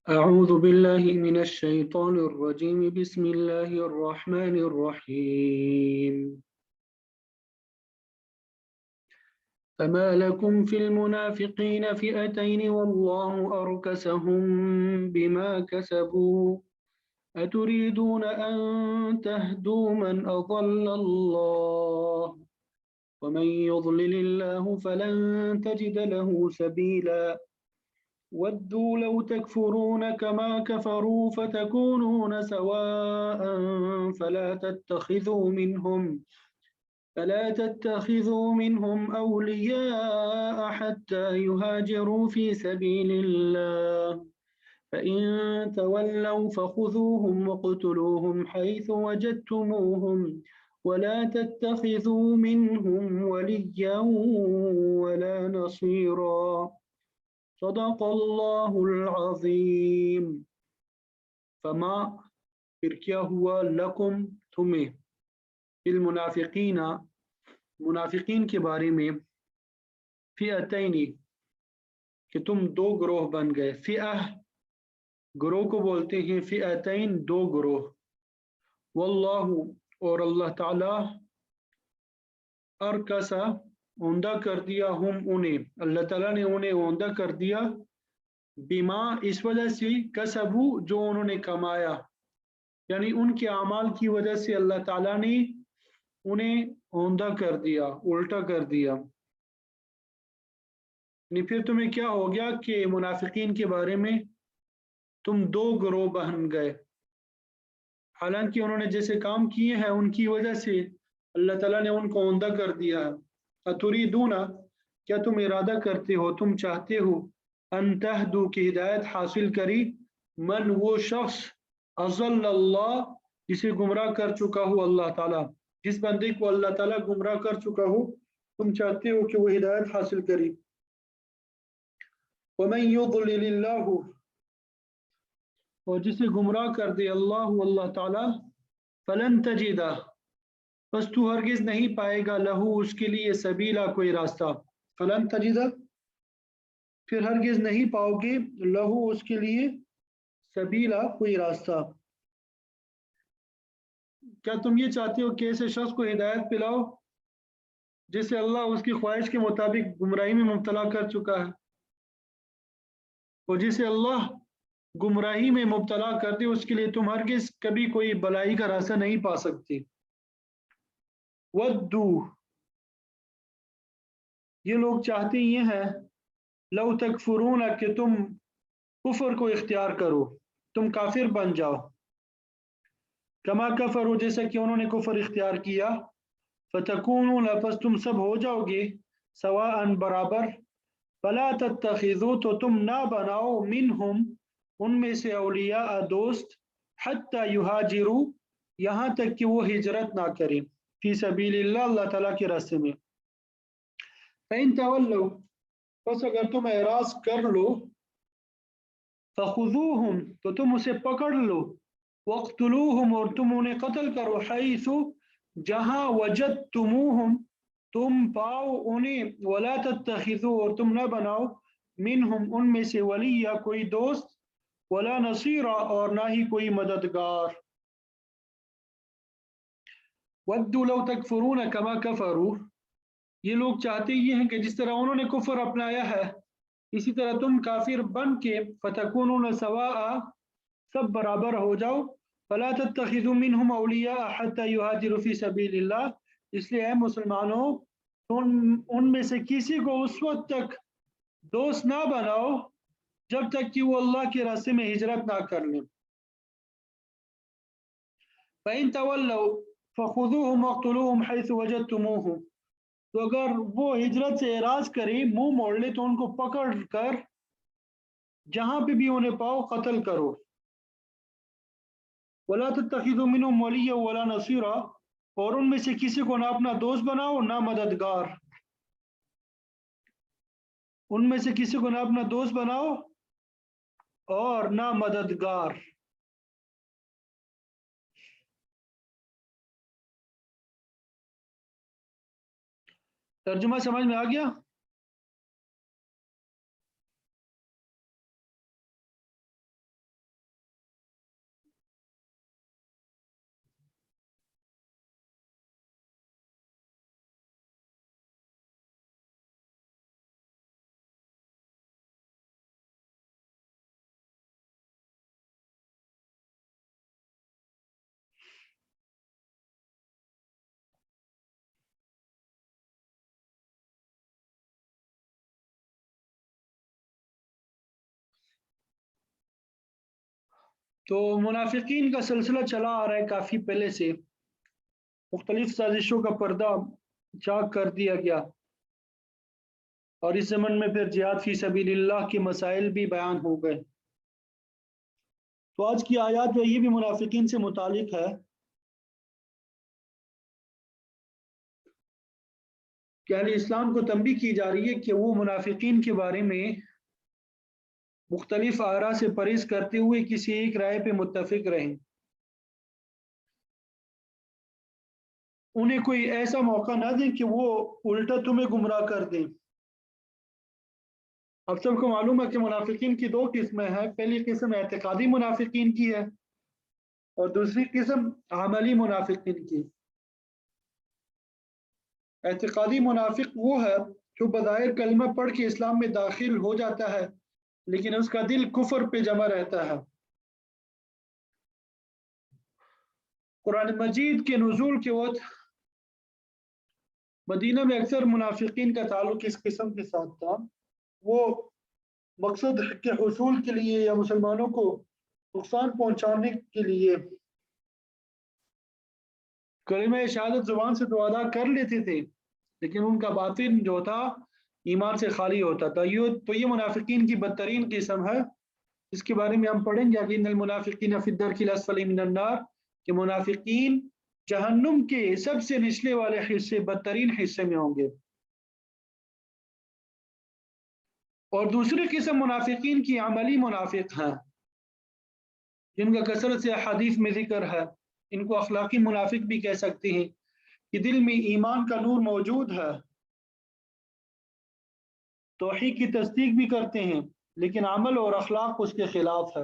أعوذ بالله من الشيطان الرجيم بسم الله الرحمن الرحيم فما لكم في المنافقين فئتين والله أركسهم بما كسبوا أتريدون أن تهدوا من أضل الله ومن يضلل الله فلن تجد له سبيلا ودوا لو تكفرون كما كفروا فتكونون سواء فلا تتخذوا منهم أولياء حتى يهاجروا في سبيل الله فإن تولوا فخذوهم واقتلوهم حيث وجدتموهم ولا تتخذوا منهم وليا ولا نصيرا صدق اللہ العظیم فما پھر کیا ہوا لکم تمہیں المنافقین منافقین کے بارے میں فئتین کہ تم دو گروہ بن گئے فئہ گروہ کو بولتے ہیں فئتین دو گروہ واللہ اور اللہ تعالی ارکسا اوندہ کر دیا انہیں اللہ تعالیٰ نے انہیں اوندہ کر دیا بما اس وجہ سے کسبو جو انہوں نے کمایا یعنی ان کے اعمال کی وجہ سے اللہ تعالیٰ نے انہیں اوندہ کر دیا الٹا کر دیا یعنی پھر تمہیں کیا ہو گیا کہ منافقین کے بارے میں تم دو گروہ بن گئے حالانکہ انہوں نے جیسے کام کیے ہیں ان کی وجہ سے اللہ تعالیٰ نے ان کو اوندہ کر دیا اتریدون کیا تم ارادہ کرتے ہو تم چاہتے ہو ان تہدو کی ہدایت حاصل کری من وہ شخص اضل اللہ جسے گمراہ کر چکا ہو اللہ تعالیٰ جس بندے کو اللہ تعالیٰ گمراہ کر چکا ہو تم چاہتے ہو کہ وہ ہدایت حاصل کری ومن یضلل اللہ اور جسے گمراہ کر دے اللہ تعالیٰ فلن تجدہ بس تو ہرگز نہیں پائے گا لہو اس کے لیے سبیلا کوئی راستہ فلن تجدہ پھر ہرگز نہیں پاؤ گے لہو اس کے لیے سبیلا کوئی راستہ کیا تم یہ چاہتے ہو کہ ایسے شخص کو ہدایت پلاؤ جسے اللہ اس کی خواہش کے مطابق گمراہی میں مبتلا کر چکا ہے اور جسے اللہ گمراہی میں مبتلا کر دے اس کے لیے تم ہرگز کبھی کوئی بلائی کا راستہ نہیں پا سکتے ودو یہ لوگ چاہتے یہ ہیں لو تکفرون کہ تم کفر کو اختیار کرو تم کافر بن جاؤ کما کفروا جیسا کہ انہوں نے کفر اختیار کیا فتکونون پس تم سب ہو جاؤ گے سواء برابر فلا تتخذوا تو تم نہ بناؤ منہم ان میں سے اولیاء دوست حتی یہاجروا یہاں تک کہ وہ ہجرت نہ کریں فی سبیل اللہ اللہ تعالیٰ کے راستے میں فَإِن تَوَلَّوْا پس اگر تم اعراض کر لو فَخُذُوهُمْ تو تم اسے پکڑ لو وَاقْتُلُوهُمْ اور تم انہیں قتل کرو حَيْثُ جہاں وَجَدْتُمُوهُمْ تم پاؤ انہیں وَلَا تَتَّخِذُوا اور تم نہ بناؤ منہم ان میں سے ولی یا کوئی دوست وَلَا نَصِيرًا اور نہ ہی کوئی مددگار وَدُّوا لَوْ تَكْفُرُونَ كَمَا كَفَرُوا یہ لوگ چاہتے یہ ہیں کہ جس طرح انہوں نے کفر اپنایا ہے اسی طرح تم کافر بن کے فتکونون سواء سب برابر ہو جاؤ فلا تتخذوا منهم اولیاء حتى يهاجروا في سبيل اللہ اس لیے اے مسلمانوں ان میں سے کسی کو اس وقت تک دوست نہ بناؤ جب تک کہ وہ اللہ کے راستے میں ہجرت نہ کر لیں فإن تولوا فخذوهم واقتلوهم حيث وجدتموهم تو اگر وہ ہجرت سے اعراض کریں منہ موڑ لے تو ان کو پکڑ کر جہاں پہ بھی انہیں پاؤ قتل کرو وَلَا تَتَّخِذُوا مِنْهُمْ وَلِيًّا وَلَا نَصِيرًا اور ان میں سے کسی کو نہ اپنا دوست بناؤ نہ مددگار ان میں سے کسی کو نہ اپنا دوست بناؤ اور نہ مددگار ترجمہ سمجھ میں آ گیا تو منافقین کا سلسلہ چلا آ رہا ہے کافی پہلے سے، مختلف سازشوں کا پردہ چاک کر دیا گیا، اور اس زمن میں پھر جہاد فی سبیل اللہ کے مسائل بھی بیان ہو گئے۔ تو آج کی آیات میں یہ بھی منافقین سے متعلق ہے کہ اہل اسلام کو تنبیہ کی جا رہی ہے کہ وہ منافقین کے بارے میں مختلف آراء سے پرہیز کرتے ہوئے کسی ایک رائے پہ متفق رہیں، انہیں کوئی ایسا موقع نہ دیں کہ وہ الٹا تمہیں گمراہ کر دیں۔ اب سب کو معلوم ہے کہ منافقین کی دو قسمیں ہیں، پہلی قسم اعتقادی منافقین کی ہے اور دوسری قسم عملی منافقین کی۔ اعتقادی منافق وہ ہے جو بظاہر کلمہ پڑھ کے اسلام میں داخل ہو جاتا ہے لیکن اس کا دل کفر پہ جمع رہتا ہے۔ قرآن مجید کے نزول کے وقت مدینہ میں اکثر منافقین کا تعلق اس قسم کے ساتھ تھا، وہ مقصد کے حصول کے لیے یا مسلمانوں کو نقصان پہنچانے کے لیے کلمہ شہادت زبان سے تو ادا کر لیتے تھے لیکن ان کا باطن جو تھا ایمان سے خالی ہوتا تھا۔ یہ منافقین کی بدترین قسم ہے، اس کے بارے میں ہم پڑھیں گے کہ ان المنافقین فی الدرک الاسفل من النار، کہ منافقین جہنم کے سب سے نچلے والے حصے، بدترین حصے میں ہوں گے۔ اور دوسری قسم منافقین کی عملی منافق ہیں جن کا کثرت سے حدیث میں ذکر ہے، ان کو اخلاقی منافق بھی کہہ سکتے ہیں، کہ دل میں ایمان کا نور موجود ہے، توحید کی تصدیق بھی کرتے ہیں لیکن عمل اور اخلاق اس کے خلاف ہے۔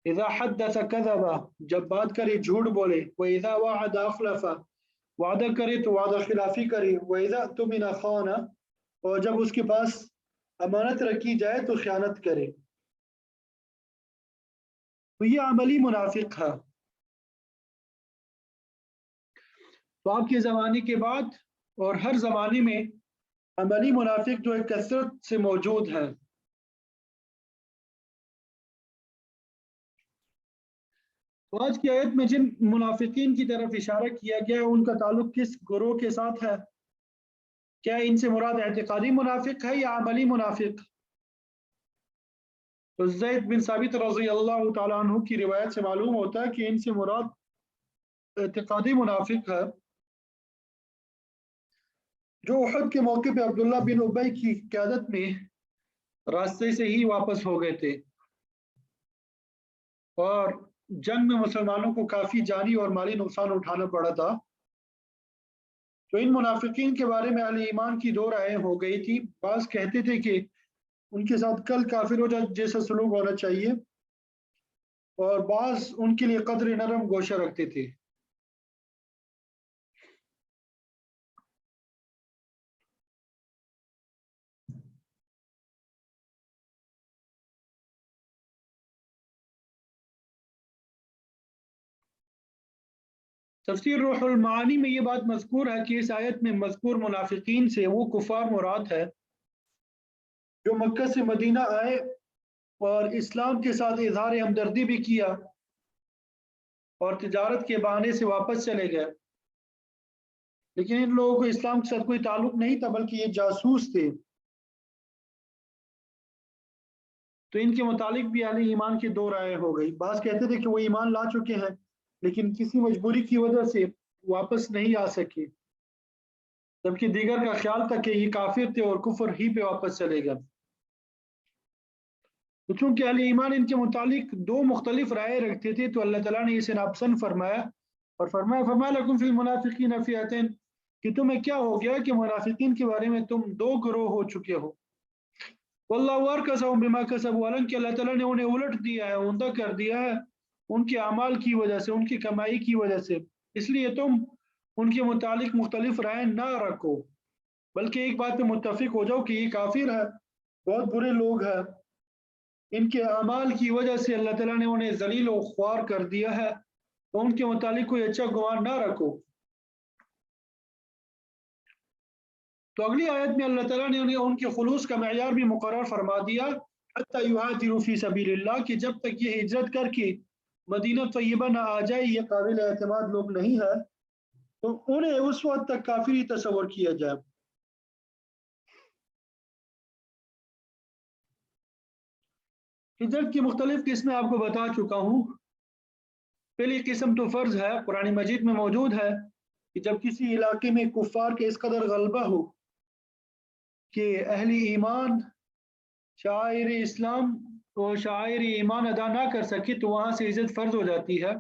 اذا حدث کذب، جب بات کرے جھوٹ بولے، واذا وعد اخلف، وعدہ کرے تو وعدہ خلافی کرے، واذا اؤتمن خان، اور جب اس کے پاس امانت رکھی جائے تو خیانت کرے۔ تو یہ عملی منافق ہے۔ تو آپ کے زمانے کے بعد اور ہر زمانے میں عملی منافق جو ہے کثرت سے موجود ہیں۔ تو آج کی آیت میں جن منافقین کی طرف اشارہ کیا گیا ہے ان کا تعلق کس گروہ کے ساتھ ہے؟ کیا ان سے مراد اعتقادی منافق ہے یا عملی منافق؟ تو زید بن ثابت رضی اللہ تعالیٰ عنہ کی روایت سے معلوم ہوتا ہے کہ ان سے مراد اعتقادی منافق ہے جو احد کے موقع پہ عبداللہ بن ابی کی قیادت میں راستے سے ہی واپس ہو گئے تھے اور جنگ میں مسلمانوں کو کافی جانی اور مالی نقصان اٹھانا پڑا تھا۔ تو ان منافقین کے بارے میں اہل ایمان کی دو رائے ہو گئی تھی، بعض کہتے تھے کہ ان کے ساتھ کل کافروں جیسا سلوک ہونا چاہیے اور بعض ان کے لیے قدر نرم گوشہ رکھتے تھے۔ تفسیر روح المعانی میں یہ بات مذکور ہے کہ اس آیت میں مذکور منافقین سے وہ کفار مراد ہے جو مکہ سے مدینہ آئے اور اسلام کے ساتھ اظہار ہمدردی بھی کیا اور تجارت کے بہانے سے واپس چلے گئے، لیکن ان لوگوں کو اسلام کے ساتھ کوئی تعلق نہیں تھا بلکہ یہ جاسوس تھے۔ تو ان کے متعلق بھی اہل ایمان کی دو رائے ہو گئی، بعض کہتے تھے کہ وہ ایمان لا چکے ہیں لیکن کسی مجبوری کی وجہ سے واپس نہیں آ سکے، جبکہ دیگر کا خیال تھا کہ یہ کافر تھے اور کفر ہی پہ واپس چلے گئے۔ تو چونکہ اہل ایمان ان کے متعلق دو مختلف رائے رکھتے تھے تو اللہ تعالیٰ نے اسے ناپسند فرمایا اور فرمایا لکم فی المنافقین فئتین، کہ تمہیں کیا ہو گیا کہ منافقین کے بارے میں تم دو گروہ ہو چکے ہو۔ واللہ ارکسہم بما کسبوا، کہ اللہ تعالیٰ نے انہیں الٹ دیا ہے، عمدہ کر دیا ہے ان کے اعمال کی وجہ سے، ان کی کمائی کی وجہ سے، اس لیے تم ان کے متعلق مختلف رائے نہ رکھو بلکہ ایک بات پہ متفق ہو جاؤ کہ یہ کافر ہے، بہت برے لوگ ہیں، ان کے اعمال کی وجہ سے اللہ تعالیٰ نے انہیں ذلیل و خوار کر دیا ہے، تو ان کے متعلق کوئی اچھا گمان نہ رکھو۔ تو اگلی آیت میں اللہ تعالیٰ نے انہیں ان کے خلوص کا معیار بھی مقرر فرما دیا حتی یہاجروا فی سبیل اللہ، کہ جب تک یہ ہجرت کر کے مدینہ طیبہ نہ آ جائے، یہ قابل اعتماد لوگ نہیں ہے، تو انہیں اس وقت تک کافر ہی تصور کیا جائے۔ ہجرت کی مختلف قسمیں آپ کو بتا چکا ہوں۔ پہلی قسم تو فرض ہے، قرآن مجید میں موجود ہے کہ جب کسی علاقے میں کفار کے اس قدر غلبہ ہو کہ اہل ایمان شعائر اسلام اور شعائر ایمان ادا نہ کر سکے، تو وہاں سے ہجرت فرض ہو جاتی ہے۔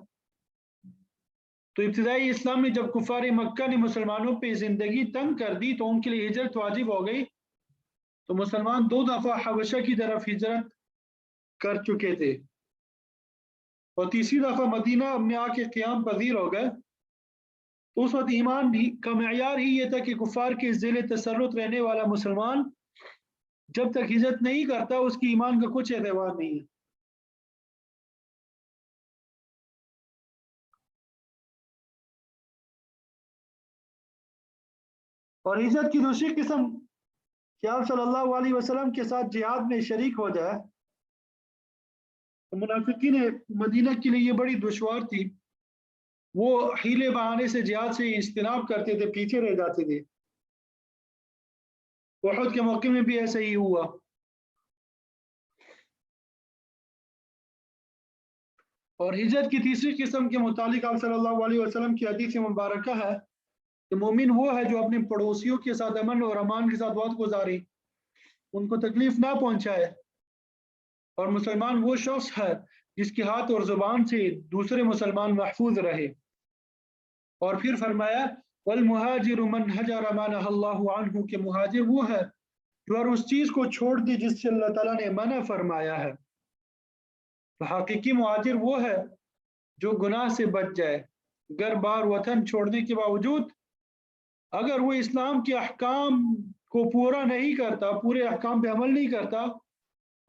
تو ابتدائی اسلام میں جب کفار مکہ نے مسلمانوں پہ زندگی تنگ کر دی تو ان کے لیے ہجرت واجب ہو گئی، تو مسلمان 2 دفعہ حبشہ کی طرف ہجرت کر چکے تھے، اور تیسری دفعہ مدینہ میں آ کے قیام پذیر ہو گئے۔ تو اس وقت ایمان کا معیار ہی یہ تھا کہ کفار کے ذیل تسلط رہنے والا مسلمان جب تک ہجرت نہیں کرتا، اس کی ایمان کا کچھ اعتبار نہیں ہے۔ اور ہجرت کی دوسری قسم کہ آپ صلی اللہ علیہ وسلم کے ساتھ جہاد میں شریک ہو جائے۔ منافقین مدینہ کے لیے یہ بڑی دشوار تھی، وہ حیلے بہانے سے جہاد سے اجتناب کرتے تھے، پیچھے رہ جاتے تھے۔ احد کے موقع میں بھی ایسا ہی ہوا۔ اور ہجرت کی تیسری قسم کے متعلق آپ صلی اللہ علیہ وسلم کی حدیث مبارکہ ہے کہ مومن وہ ہے جو اپنے پڑوسیوں کے ساتھ امن اور امان کے ساتھ وقت گزارے، ان کو تکلیف نہ پہنچائے، اور مسلمان وہ شخص ہے جس کے ہاتھ اور زبان سے دوسرے مسلمان محفوظ رہے۔ اور پھر فرمایا والمہاجر من ہجر ما نہى اللہ عنہ، کہ مہاجر وہ ہے جو ہر اس چیز کو چھوڑ دی جس سے اللہ تعالیٰ نے منع فرمایا ہے۔ تو حقیقی مہاجر وہ ہے جو گناہ سے بچ جائے، گھر بار وطن چھوڑنے کے باوجود اگر وہ اسلام کے احکام کو پورا نہیں کرتا، پورے احکام پہ عمل نہیں کرتا،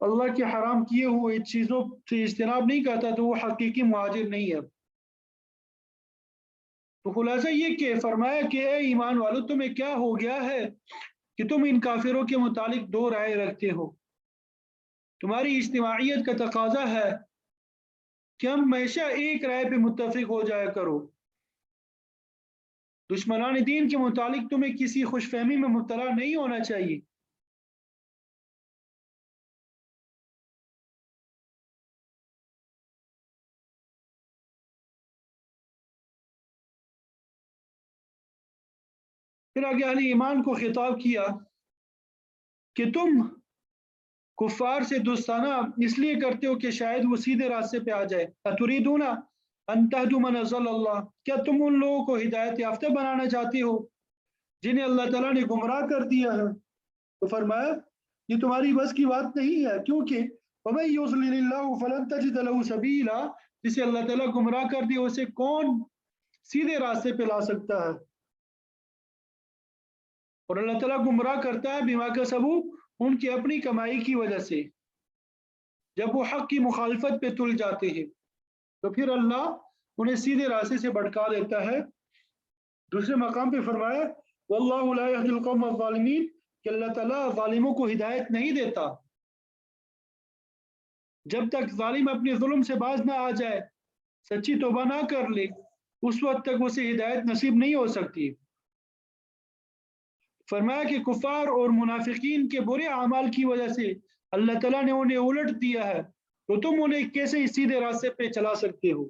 اللہ کے حرام کیے ہوئے چیزوں سے اجتناب نہیں کرتا، تو وہ حقیقی مہاجر نہیں ہے۔ تو خلاصہ یہ کہ فرمایا کہ اے ایمان والو، تمہیں کیا ہو گیا ہے کہ تم ان کافروں کے متعلق 2 رائے رکھتے ہو؟ تمہاری اجتماعیت کا تقاضا ہے کہ ہم ہمیشہ ایک رائے پہ متفق ہو جایا کرو۔ دشمنان دین کے متعلق تمہیں کسی خوش فہمی میں مبتلا نہیں ہونا چاہیے۔ پھر آگے اہل ایمان کو خطاب کیا کہ تم کفار سے دوستانہ اس لیے کرتے ہو کہ شاید وہ سیدھے راستے پہ آ جائے۔ اتریدون ان تہدوا من اضل اللہ، کیا تم ان لوگوں کو ہدایت یافتہ بنانا چاہتے ہو جنہیں اللہ تعالیٰ نے گمراہ کر دیا ہے؟ تو فرمایا یہ تمہاری بس کی بات نہیں ہے، کیونکہ وَمَن يُضْلِلِ اللَّهُ فَلَن تَجِدَ لَهُ سَبِيلًا، جسے اللہ تعالیٰ گمراہ کر دیا اسے کون سیدھے راستے پہ لا سکتا ہے؟ اور اللہ تعالیٰ گمراہ کرتا ہے بما کسبوا، ان کی اپنی کمائی کی وجہ سے۔ جب وہ حق کی مخالفت پہ تل جاتے ہیں تو پھر اللہ انہیں سیدھے راستے سے بھٹکا دیتا ہے۔ دوسرے مقام پہ فرمایا واللہ لا یہدی القوم الظالمین، کہ اللہ تعالیٰ ظالموں کو ہدایت نہیں دیتا۔ جب تک ظالم اپنے ظلم سے باز نہ آ جائے، سچی توبہ نہ کر لے، اس وقت تک اسے ہدایت نصیب نہیں ہو سکتی۔ فرمایا کہ کفار اور منافقین کے برے اعمال کی وجہ سے اللہ تعالیٰ نے انہیں الٹ دیا ہے، تو تم انہیں کیسے سیدھے راستے پہ چلا سکتے ہو؟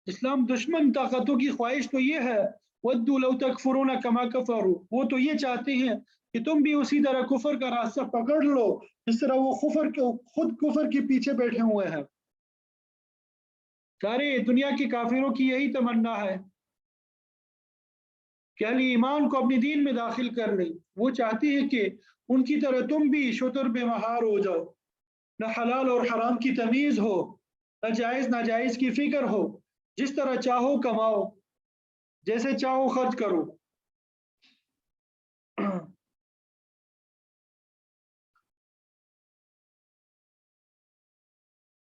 اسلام دشمن طاقتوں کی خواہش تو یہ ہے وَدُّوا لَوْ تَكْفُرُونَ كَمَا كَفَرُوا، وہ تو یہ چاہتے ہیں کہ تم بھی اسی طرح کفر کا راستہ پکڑ لو جس طرح وہ خود کفر کے پیچھے بیٹھے ہوئے ہیں۔ سارے دنیا کے کافروں کی یہی تمنا ہے کہ اہل ایمان کو اپنے دین میں داخل کر لیں۔ وہ چاہتے ہیں کہ ان کی طرح تم بھی شتر بے مہار ہو جاؤ، نہ حلال اور حرام کی تمیز ہو، نہ جائز ناجائز کی فکر ہو، جس طرح چاہو کماؤ، جیسے چاہو خرچ کرو۔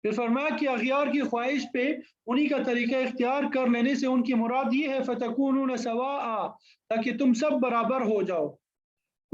پھر فرمایا کہ اغیار کی خواہش پہ انہی کا طریقہ اختیار کر لینے سے ان کی مراد یہ ہے فَتَكُونُونَ سَوَاءً، تاکہ تم سب برابر ہو جاؤ۔